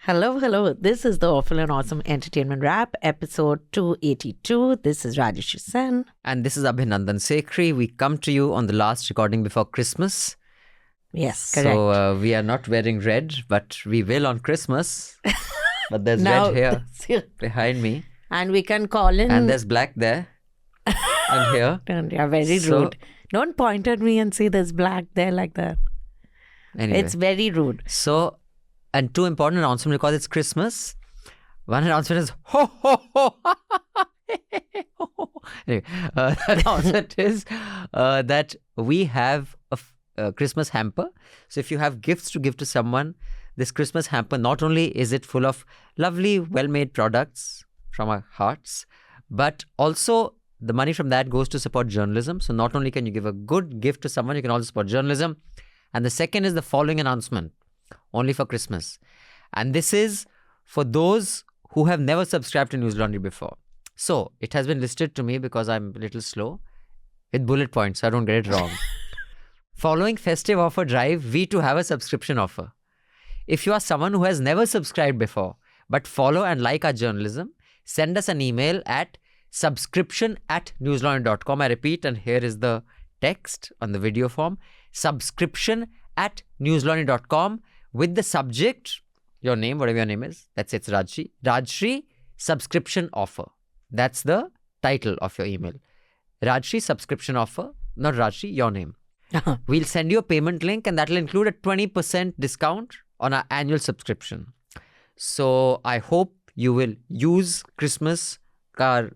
Hello, hello. This is the Awful and Awesome Entertainment Wrap, episode 282. This is Rajyasree. And this is Abhinandan Sekhri. We come to you on the last recording before Christmas. Yes, correct. So we are not wearing red, but we will on Christmas. But there's red here behind me. And we can call in. And there's black there and here. Yeah, very rude. Don't point at me and say there's black there like that. Anyway. It's very rude. So, and two important announcements because it's Christmas. One announcement is ho ho ho. Anyway, the announcement is that we have a Christmas hamper. So if you have gifts to give to someone, this Christmas hamper, not only is it full of lovely, well-made products from our hearts, but also the money from that goes to support journalism. So not only can you give a good gift to someone, you can also support journalism. And the second is the following announcement. Only for Christmas. And this is for those who have never subscribed to Newslaundry before. So, it has been listed to me because I'm a little slow with bullet points so I don't get it wrong. Following festive offer drive, we too have a subscription offer. If you are someone who has never subscribed before but follow and like our journalism, send us an email at subscription@newslaundry.com. I repeat, and here is the text on the video form. Subscription@newslaundry.com. With the subject, your name, whatever your name is, that's it, it's Rajyasree. Rajyasree subscription offer. That's the title of your email. Rajyasree subscription offer, not Rajyasree, your name. We'll send you a payment link and that will include a 20% discount on our annual subscription. So I hope you will use Christmas ka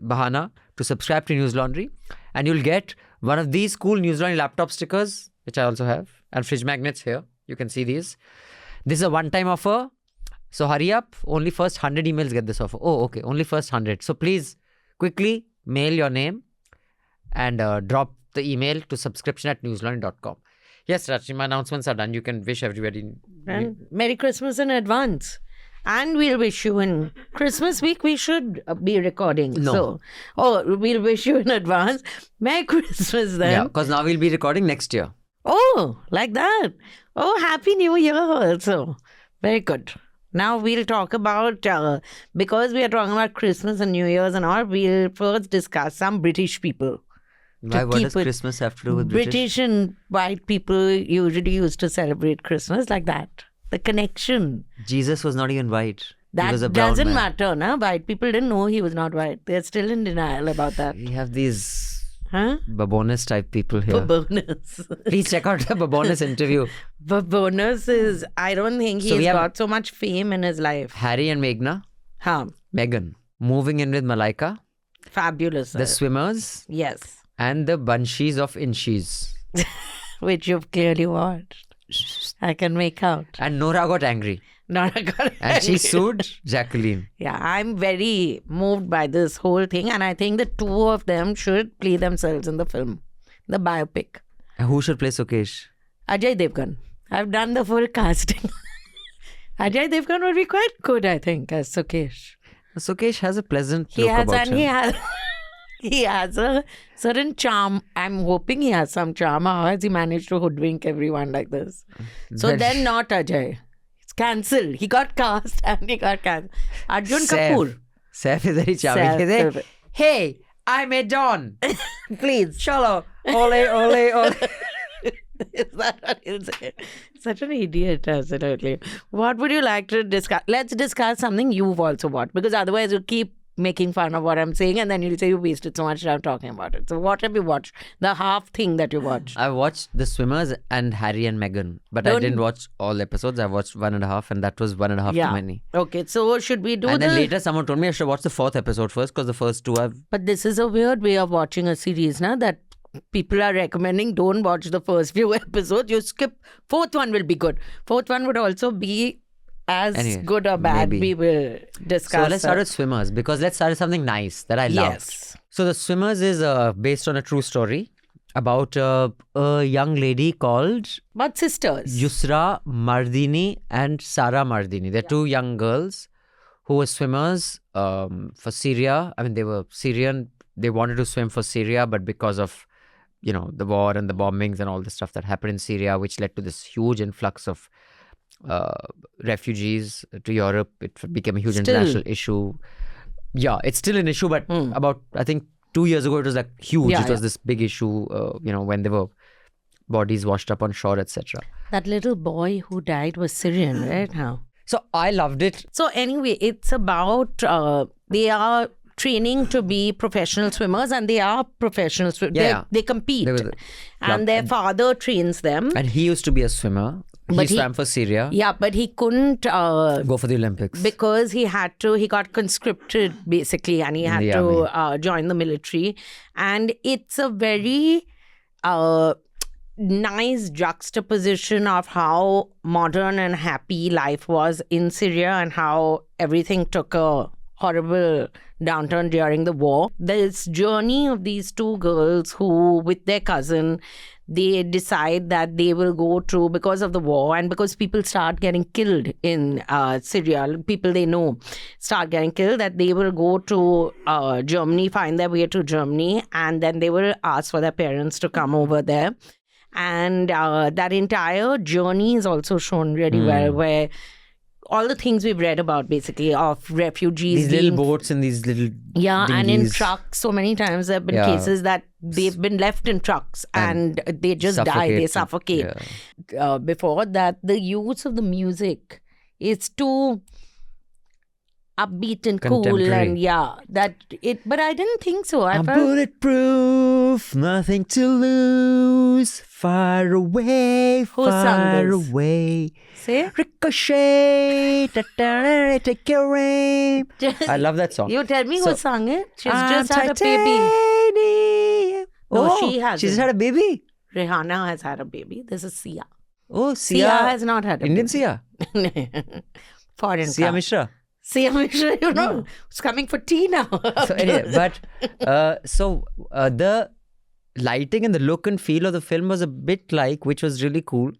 bahana to subscribe to Newslaundry and you'll get one of these cool Newslaundry laptop stickers, which I also have, and fridge magnets here. You can see these. This is a one-time offer. So hurry up. Only first 100 emails get this offer. Oh, okay. Only first 100. So please quickly mail your name and drop the email to subscription@newslaundry.com. Yes, Rajyasree, my announcements are done. You can wish everybody. And Merry Christmas in advance. And we'll wish you in Christmas week. We should be recording. No. We'll wish you in advance. Merry Christmas then. Yeah, because now we'll be recording next year. Oh, like that. Oh, Happy New Year also. Very good. Now we'll talk about, because we are talking about Christmas and New Year's and all, we'll first discuss some British people. Why? What does Christmas have to do with British? British and white people usually used to celebrate Christmas like that. The connection. Jesus was not even white. That he was a brown doesn't man. matter, no? White people didn't know he was not white. They're still in denial about that. We have these Huh? Babonis type people here. Bonus. Please check out the Babonis interview. But bonus is, I don't think he's got so much fame in his life. Harry and Meghan. Meghan. Moving in with Malaika. Fabulous. The Swimmers. Yes. And the Banshees of Inisherin. Which you've clearly watched. I can make out. And Nora got angry. And she sued Jacqueline. Yeah, I'm very moved by this whole thing. And I think the two of them should play themselves in the film. The biopic. And who should play Sukesh? Ajay Devgan. I've done the full casting. Ajay Devgan would be quite good, I think, as Sukesh. Sukesh has a pleasant look about him. He has a certain charm. I'm hoping he has some charm. How has he managed to hoodwink everyone like this? So then not Ajay. It's cancelled. He got cast and he got cancelled. Arjun Kapoor. Saif is very charming. Hey, I'm a Don. Please. Chalo. Ole, ole, ole. Is that what he'll say? Such an idiot, absolutely. What would you like to discuss? Let's discuss something you've also watched, because otherwise you'll keep making fun of what I'm saying and then you'll say you wasted so much time talking about it. So what have you watched? The half thing that you watched. I watched The Swimmers and Harry and Meghan, but I didn't watch all episodes. I watched 1.5 and that was 1.5 too many. Okay, so should we do And then later someone told me I should watch the 4th episode first because the first 2 I've... But this is a weird way of watching a series, na? That people are recommending don't watch the first few episodes. You skip. 4th one will be good. 4th one would also be as good or bad. Maybe. We will discuss. So let's start with Swimmers because let's start with something nice that I loved. Yes. So The Swimmers is based on a true story about a young lady called... But sisters. Yusra Mardini and Sara Mardini. They're 2 young girls who were swimmers for Syria. I mean, they were Syrian. They wanted to swim for Syria, but because of the war and the bombings and all the stuff that happened in Syria, which led to this huge influx of refugees to Europe. It became a huge Still. international issue. Yeah, it's still an issue, but about, I think, 2 years ago, it was like huge. Yeah, it was this big issue, when there were bodies washed up on shore, etc. That little boy who died was Syrian, right? How? So I loved it. So anyway, it's about they are training to be professional swimmers, and they are professional swimmers. Yeah. They compete, There was and their father trains them. And he used to be a swimmer. He swam for Syria. Yeah, but he couldn't Go for the Olympics. because he got conscripted basically, and he had the to join the military. And it's a very nice juxtaposition of how modern and happy life was in Syria and how everything took a horrible downturn during the war. This journey of these two girls who, with their cousin, they decide that they will go to, because of the war and because people start getting killed in Syria, people they know start getting killed, that they will go to Germany, find their way to Germany, and then they will ask for their parents to come over there. And that entire journey is also shown really well, where all the things we've read about, basically, of refugees. These little boats and these little Yeah, and in dinghies. trucks. So many times there have been Yeah. cases that they've been left in trucks and they just die, they suffocate. Before that, the use of the music is too upbeat and cool, and but I didn't think so. I I'm felt bulletproof, nothing to lose, far away, Who sung far this? away. say Ricochet, ta-ta-da, take your aim. I love that song. you tell me So, who sung it. She's I'm just had a baby. titanium. No, she hasn't. She's had a baby. Rihanna has had a baby. This is Sia. Oh, Sia Sia. has not had a Indian baby. Sia. Foreign Sia cow. Mishra. Sia Mishra, it's coming for tea now. So anyway, but the lighting and the look and feel of the film was a bit like, which was really cool,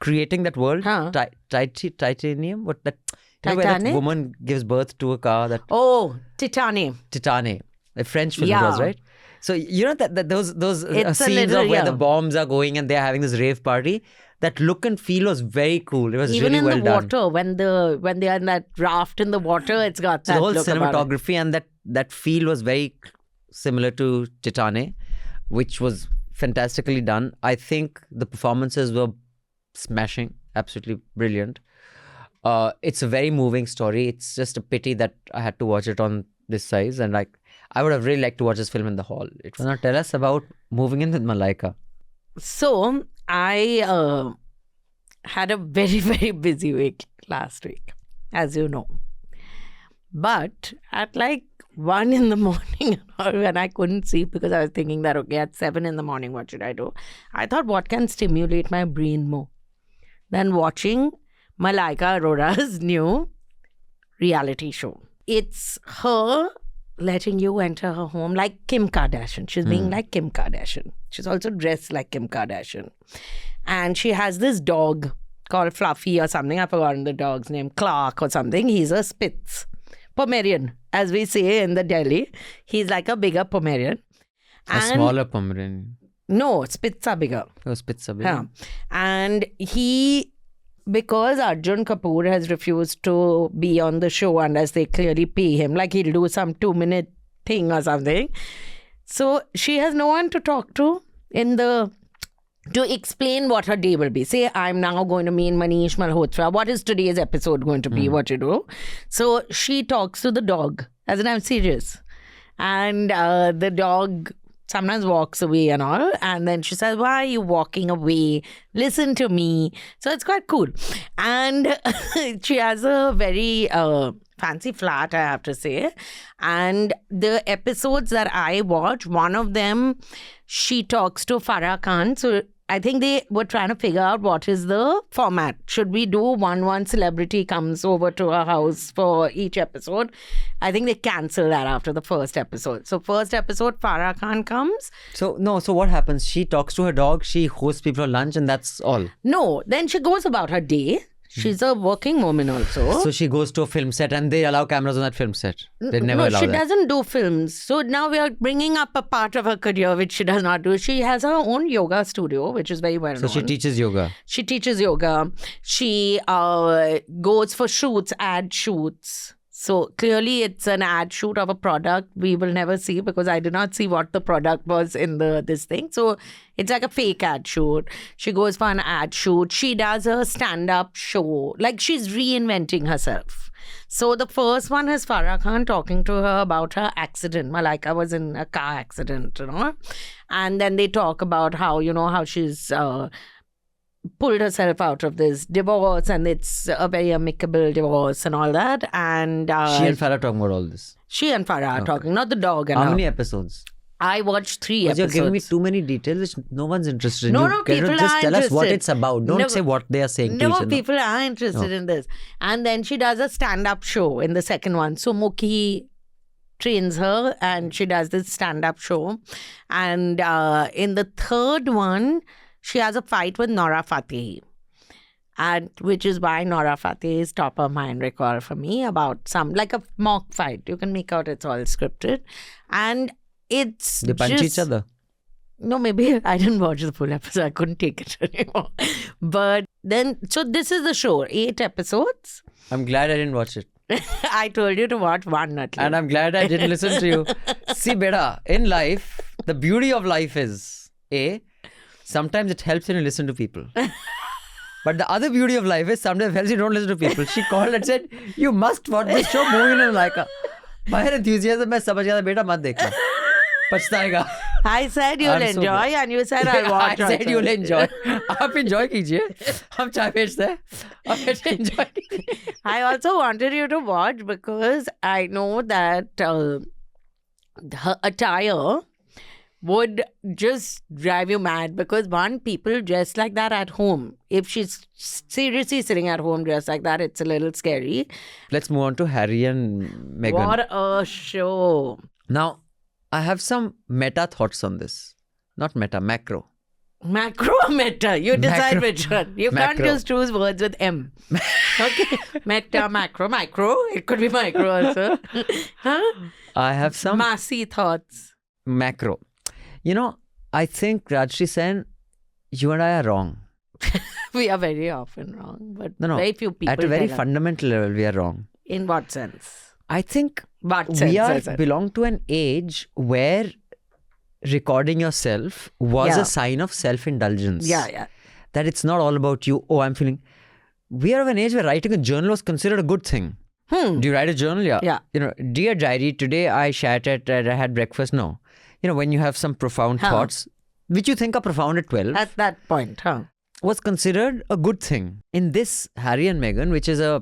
creating that world. Huh. Titanium? What that? You know where that Titanic? woman gives birth to a car, that Oh, Titanium. Titane, a French film it Yeah. was, right? So you know that those It's a scenes little, of where yeah. the bombs are going and they're having this rave party. That look and feel was very cool. It was Even really in well the done. water, when they are in that raft in the water, it's got So that the whole look about it. cinematography and that feel was very similar to Titane, which was fantastically done. I think the performances were smashing, absolutely brilliant. It's a very moving story. It's just a pity that I had to watch it on this size, and I would have really liked to watch this film in the hall. Now tell us about moving in with Malaika. So I had a very, very busy week last week, as you know. But at 1 in the morning, when I couldn't sleep because I was thinking that, okay, at 7 in the morning, what should I do? I thought, what can stimulate my brain more than watching Malaika Arora's new reality show? It's her letting you enter her home like Kim Kardashian. She's being like Kim Kardashian. She's also dressed like Kim Kardashian. And she has this dog called Fluffy or something. I've forgotten the dog's name. Clark or something. He's a Spitz. Pomeranian, as we say in the Delhi. He's like a bigger Pomeranian. A smaller Pomeranian. No, Spitz are bigger. Oh, Spitz. Yeah. And because Arjun Kapoor has refused to be on the show unless they clearly pay him, he'll do some 2-minute thing or something. So she has no one to talk to to explain what her day will be. Say, I'm now going to meet Manish Malhotra. What is today's episode going to be? What you do? So she talks to the dog. As in, I'm serious. And the dog sometimes walks away and all. And then she says, why are you walking away? Listen to me. So it's quite cool. And she has a very fancy flat, I have to say. And the episodes that I watch, one of them, she talks to Farah Khan. So I think they were trying to figure out what is the format. Should we do one celebrity comes over to our house for each episode? I think they cancel that after the first episode. So first episode, Farah Khan comes. So what happens? She talks to her dog, she hosts people for lunch, and that's all. No, then she goes about her day. She's a working woman also. So she goes to a film set and they allow cameras on that film set. They never allow she that. doesn't do films. So now we are bringing up a part of her career which she does not do. She has her own yoga studio, which is very well known. So she teaches yoga. She teaches yoga. She goes for shoots, ad shoots. So clearly it's an ad shoot of a product we will never see because I did not see what the product was in this thing. So it's like a fake ad shoot. She goes for an ad shoot. She does a stand-up show. Like she's reinventing herself. So the first one is Farah Khan talking to her about her accident. Malaika was in a car accident, And then they talk about how, how she's... pulled herself out of this divorce and it's a very amicable divorce and all that. And she and Farah talking about all this. She and Farah are talking, not the dog. And How many episodes? I watched 3 episodes. You're giving me too many details which no one's interested in. No, people just are tell us what interested. it's about. Don't say what they are saying to each No, other. people are interested in this. And then she does a stand-up show in the second one. So Mukhi trains her and she does this stand-up show. And in the third one, she has a fight with Nora Fateh. And which is why Nora Fateh is top of mind recall for me about like a mock fight. You can make out it's all scripted. And it's They punch each other. No, maybe I didn't watch the full episode. I couldn't take it anymore. But then, so this is the show. 8 episodes. I'm glad I didn't watch it. I told you to watch one at least. And I'm glad I didn't listen to you. See, beta, in life, the beauty of life is, sometimes it helps when you listen to people. But the other beauty of life is sometimes it helps you don't listen to people. She called and said, you must watch this show, Moving in Malaika. My enthusiasm, मैं समझ गया था, बेटा मत देखना. पछताएगा. I said you'll enjoy and you said I'll watch. I said you'll enjoy. आप enjoy कीजिए. हम चाय बेचते हैं. आप enjoy कीजिए. I also wanted you to watch because I know that her attire would just drive you mad because people dress like that at home. If she's seriously sitting at home dressed like that, it's a little scary. Let's move on to Harry and Meghan. What a show. Now, I have some meta thoughts on this. Not meta, macro. Macro or meta? You decide Macro. which one. You can't Macro. just choose words with M. Okay. Meta, macro. Micro. It could be micro also. Huh? I have some Massy thoughts. macro. I think Rajyasree Sen, you and I are wrong. We are very often wrong, but No. very few people At a very tell us. fundamental level, we are wrong. In what sense? I think What sense? we belong to an age where recording yourself was Yeah. a sign of self-indulgence. Yeah. That it's not all about you. Oh, I'm feeling... We are of an age where writing a journal was considered a good thing. Do you write a journal? Yeah. Yeah. Dear diary, today I shattered and I had breakfast. No. When you have some profound thoughts, which you think are profound at 12, At that point, was considered a good thing. In this Harry and Meghan, which is a,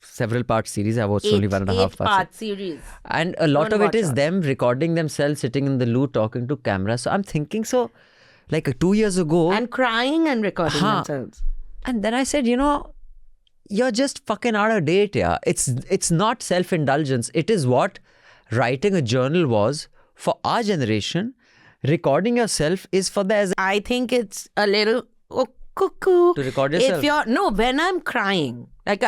several part series, I watched only 1.5 parts. 8-part series. And a lot Don't of it watch is all. them recording themselves sitting in the loo talking to camera. So I'm thinking, like 2 years ago. And crying and recording themselves. And then I said, you're just fucking out of date, yeah. It's not self-indulgence. It is what writing a journal was for our generation. Recording yourself is for the... I think it's a little cuckoo. To record yourself? When I'm crying, like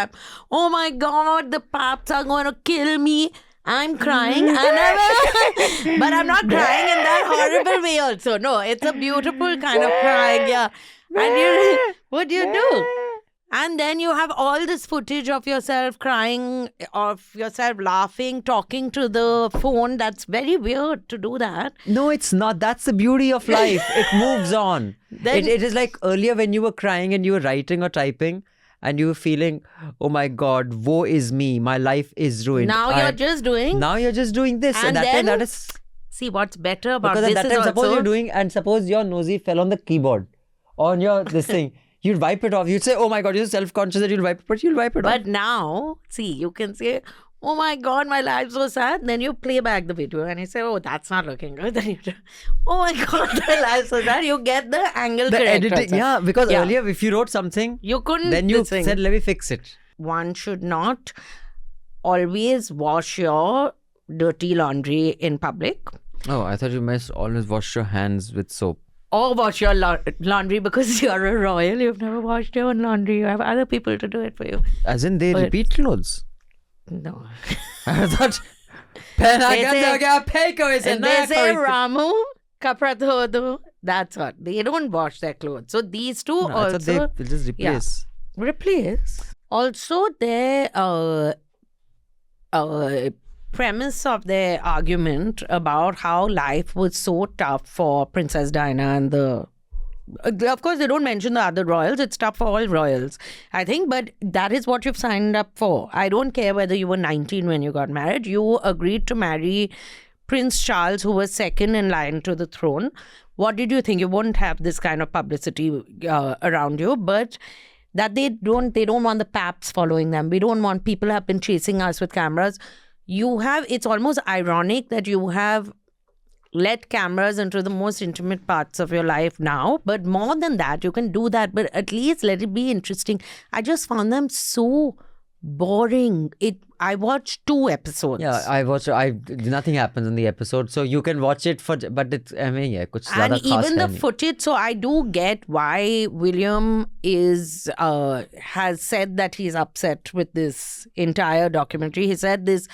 oh my God, the paps are going to kill me. I'm crying but I'm not crying in that horrible way also. No, it's a beautiful kind of crying, yeah. And what do you do? And then you have all this footage of yourself crying, of yourself laughing, talking to the phone. That's very weird to do that. No, it's not. That's the beauty of life. It moves on. Then- It is like earlier when you were crying and you were writing or typing and you were feeling, oh my God, woe is me. My life is ruined. Now you're just doing... Now you're just doing this. And that then- time that is... See, what's better about Because this at that is time, suppose also... you're doing, and suppose your nosy fell on the keyboard, on your, this thing. You'd wipe it off. You'd say, oh my God, you're self-conscious that you'll wipe it, but you'll wipe it off. But now, see, you can say, oh my God, my life's so sad. Then you play back the video and you say, oh, that's not looking good. Then you do, oh my God, my life's so sad. You get the angle The correct editing, also. yeah, because earlier if you wrote something, You couldn't... then you this thing. said, let me fix it. One should not always wash your dirty laundry in public. Oh, I thought you must always wash your hands with soap. or wash your laundry because you're a royal. You've never washed your own laundry. You have other people to do it for you. As in they repeat clothes. No. I thought they say Ramu kapra dho. That's what. They don't wash their clothes. So these two I also thought they just replace. Yeah, replace. Also, their premise of their argument about how life was so tough for Princess Diana and of course, they don't mention the other royals. It's tough for all royals, I think. But that is what you've signed up for. I don't care whether you were 19 when you got married. You agreed to marry Prince Charles, who was second in line to the throne. What did you think? You won't have this kind of publicity around you, but that they don't want the paps following them. We don't want people who have been chasing us with cameras. It's almost ironic that you have let cameras into the most intimate parts of your life now. But more than that, you can do that, but at least let it be interesting. I just found them so boring. I watched 2 episodes. Yeah, I watched. Nothing happens in the episode, so you can watch it but it's. I mean, yeah, kuch and zyada khas even the hai nahi. footage. So I do get why William has said that he's upset with this entire documentary. He said this.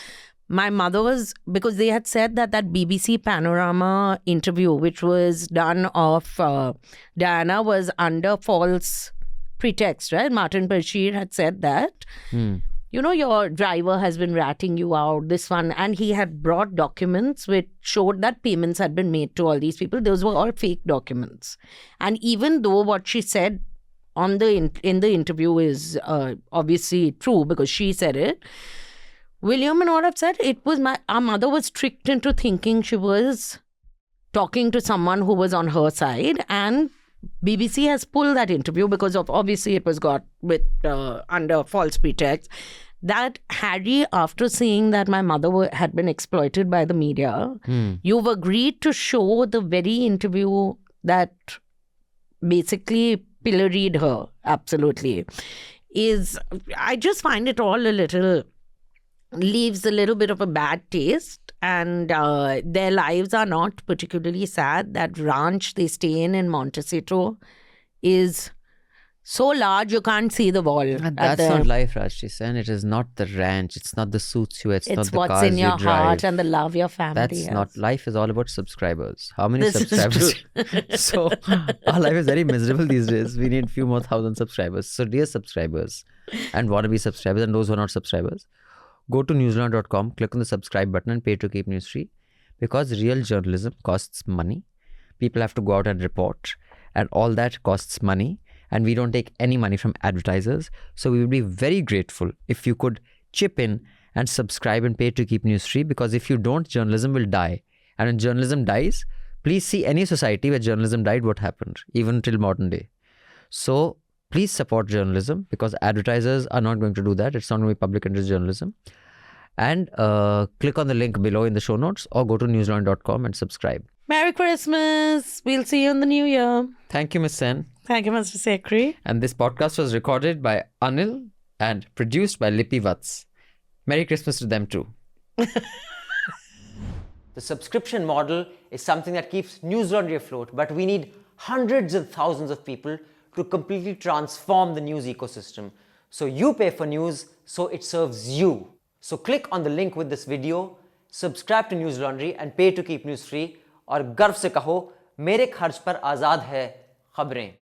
My mother was, because they had said that BBC Panorama interview, which was done of Diana, was under false pretext, right? Martin Bashir had said that. You know, your driver has been ratting you out, this one. And he had brought documents which showed that payments had been made to all these people. Those were all fake documents. And even though what she said in the interview is obviously true because she said it, William and all have said our mother was tricked into thinking she was talking to someone who was on her side, and BBC has pulled that interview because of obviously it was got with under false pretext. That Harry, after seeing that my mother had been exploited by the media, you've agreed to show the very interview that basically pilloried her. Absolutely, I just find it all leaves a little bit of a bad taste, and their lives are not particularly sad. That ranch they stay in Montecito is so large you can't see the wall. That's not life, Rajyasree Sen. It is not the ranch. It's not the suits you. It's not the what's cars in your you drive. heart and the love your family That's has. not life. Is all about subscribers. How many This is subscribers? So our life is very miserable these days. We need few more thousand subscribers. So dear subscribers and wannabe subscribers and those who are not subscribers, go to newslaundry.com, click on the subscribe button and pay to keep news free, because real journalism costs money. People have to go out and report, and all that costs money, and we don't take any money from advertisers. So we would be very grateful if you could chip in and subscribe and pay to keep news free, because if you don't, journalism will die. And when journalism dies, please see any society where journalism died, what happened, even till modern day. So please support journalism, because advertisers are not going to do that. It's not going to be public interest journalism. And click on the link below in the show notes, or go to newslaundry.com and subscribe. Merry Christmas. We'll see you in the new year. Thank you, Miss Sen. Thank you, Mr. Sekhri. And this podcast was recorded by Anil and produced by Lippy Vats. Merry Christmas to them too. The subscription model is something that keeps News Laundry afloat, but we need hundreds and thousands of people to completely transform the news ecosystem. So you pay for news, so it serves you. So click on the link with this video, subscribe to News Laundry and pay to keep news free, और गर्व से कहो मेरे खर्च पर आज़ाद है खबरें.